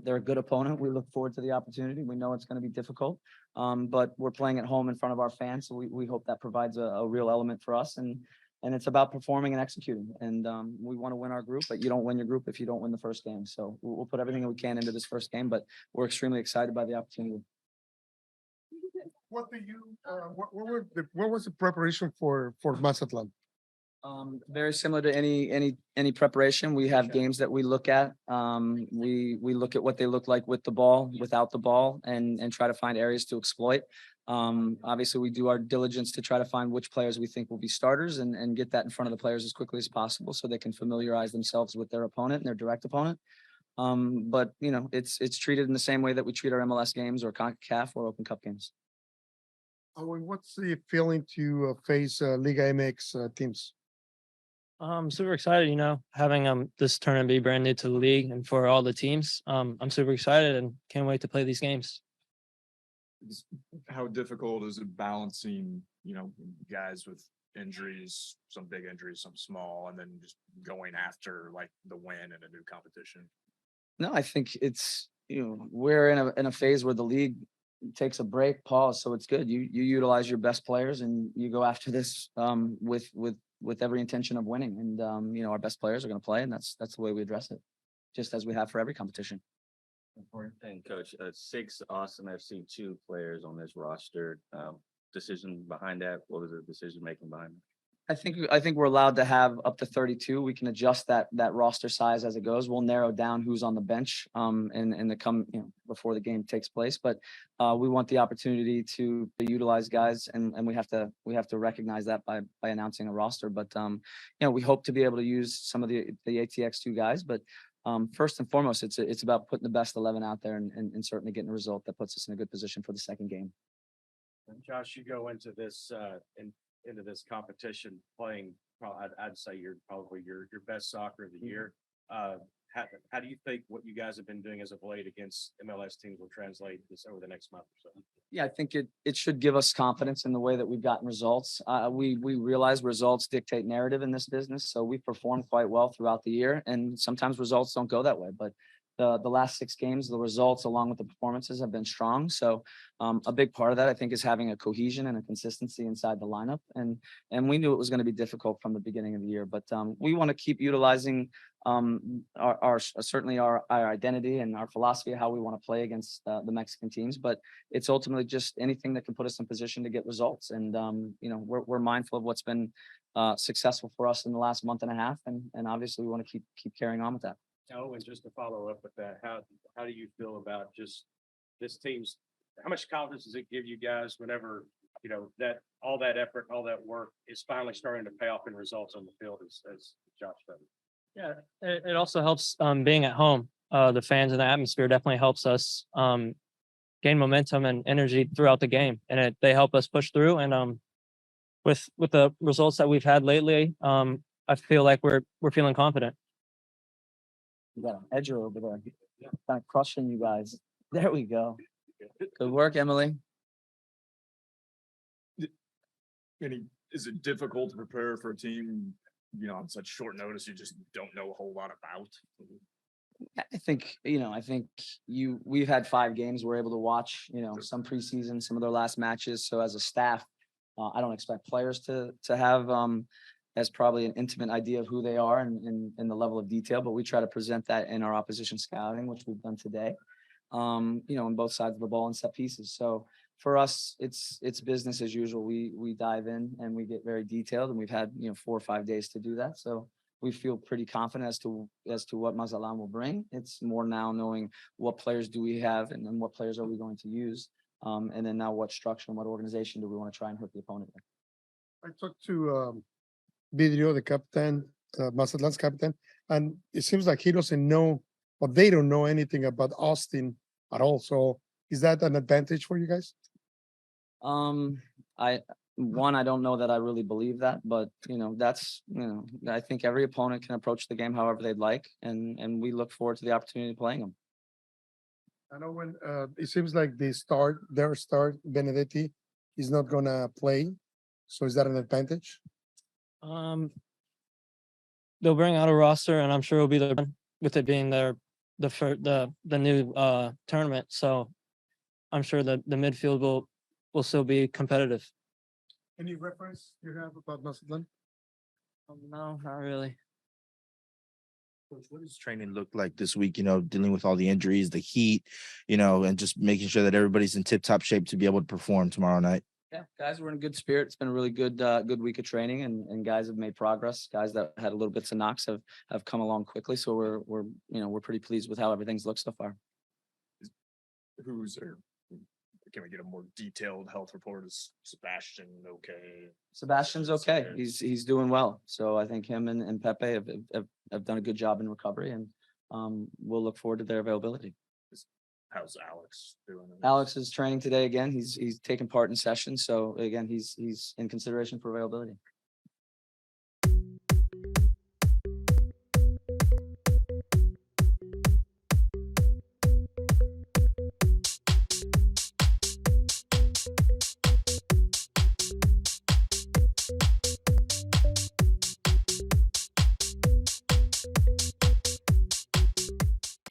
They're a good opponent. We look forward to the opportunity. We know it's going to be difficult, but we're playing at home in front of our fans, so we hope that provides a real element for us. And it's about performing and executing. And we want to win our group, but you don't win your group if you don't win the first game. So we'll put everything that we can into this first game, but we're extremely excited by the opportunity. What do you? What was the preparation for Mazatlan? Very similar to any preparation. We have games that we look at. We look at what they look like with the ball, without the ball, and try to find areas to exploit. Obviously, we do our diligence to try to find which players we think will be starters and get that in front of the players as quickly as possible so they can familiarize themselves with their opponent and their direct opponent. But it's treated in the same way that we treat our MLS games or CONCACAF or Open Cup games. What's the feeling to face Liga MX teams? I'm super excited, having this tournament be brand new to the league and for all the teams. I'm super excited and can't wait to play these games. How difficult is it balancing, guys with injuries, some big injuries, some small, and then just going after like the win in a new competition? No, I think it's we're in a phase where the league takes a break, pause, so it's good. You utilize your best players and you go after this with every intention of winning. And our best players are going to play, and that's the way we address it, just as we have for every competition. And coach, 6 Austin FC 2 players on this roster. Decision behind that? What was the decision making behind it? I think we're allowed to have up to 32. We can adjust that roster size as it goes. We'll narrow down who's on the bench in the before the game takes place. But we want the opportunity to utilize guys, and we have to recognize that by announcing a roster. But we hope to be able to use some of the ATX2 guys. But first and foremost, it's about putting the best 11 out there and certainly getting a result that puts us in a good position for the second game. Josh, you go into this into this competition playing, I'd say you're probably your best soccer of the year. How do you think what you guys have been doing as of late against MLS teams will translate this over the next month or so? Yeah, I think it should give us confidence in the way that we've gotten results. We realize results dictate narrative in this business, so we've performed quite well throughout the year, and sometimes results don't go that way. But the last 6 games, the results along with the performances have been strong. So a big part of that, I think, is having a cohesion and a consistency inside the lineup. And we knew it was going to be difficult from the beginning of the year, but we want to keep utilizing certainly our identity and our philosophy of how we want to play against the Mexican teams. But it's ultimately just anything that can put us in position to get results. And we're mindful of what's been successful for us in the last month and a half, and obviously we want to keep carrying on with that. Oh, and just to follow up with that, how do you feel about just this team's? How much confidence does it give you guys whenever that all that effort, all that work is finally starting to pay off in results on the field, as Josh said? Yeah, it also helps being at home. The fans and the atmosphere definitely helps us gain momentum and energy throughout the game, and they help us push through. And with the results that we've had lately, I feel like we're feeling confident. You got an edger over there, kind of crushing you guys. There we go. Good work, Emily. Is it difficult to prepare for a team, on such short notice you just don't know a whole lot about? I think we've had 5 games. We're able to watch, some preseason, some of their last matches. So as a staff, I don't expect players to have as probably an intimate idea of who they are and the level of detail, but we try to present that in our opposition scouting, which we've done today, on both sides of the ball and set pieces. So for us, it's business as usual. We dive in and we get very detailed, and we've had 4 or 5 days to do that. So we feel pretty confident as to what Mazatlan will bring. It's more now knowing what players do we have and what players are we going to use, and then now what structure and what organization do we want to try and hurt the opponent with. I talked to Vidrio, the captain, Mazatlan's captain, and it seems like he doesn't know, or they don't know anything about Austin at all. So is that an advantage for you guys? I don't know that I really believe that, but I think every opponent can approach the game however they'd like, and we look forward to the opportunity of playing them. I know when it seems like their start, Benedetti, is not gonna play. So is that an advantage? They'll bring out a roster, and I'm sure it'll be with it being their the new tournament. So I'm sure that the midfield will still be competitive. Any reference you have about Mazatlan? No, not really. Coach, what does training look like this week, you know, dealing with all the injuries, the heat, you know, and just making sure that everybody's in tip-top shape to be able to perform tomorrow night? Yeah, guys, we're in good spirit. It's been a really good week of training, and guys have made progress. Guys that had a little bits of knocks have come along quickly. So we're pretty pleased with how everything's looked so far. Who's or can we get a more detailed health report? Is Sebastian okay? Sebastian's okay. He's doing well. So I think him and Pepe have done a good job in recovery, and we'll look forward to their availability. How's Alex doing? Alex is training today again. He's taking part in sessions. So again, he's in consideration for availability.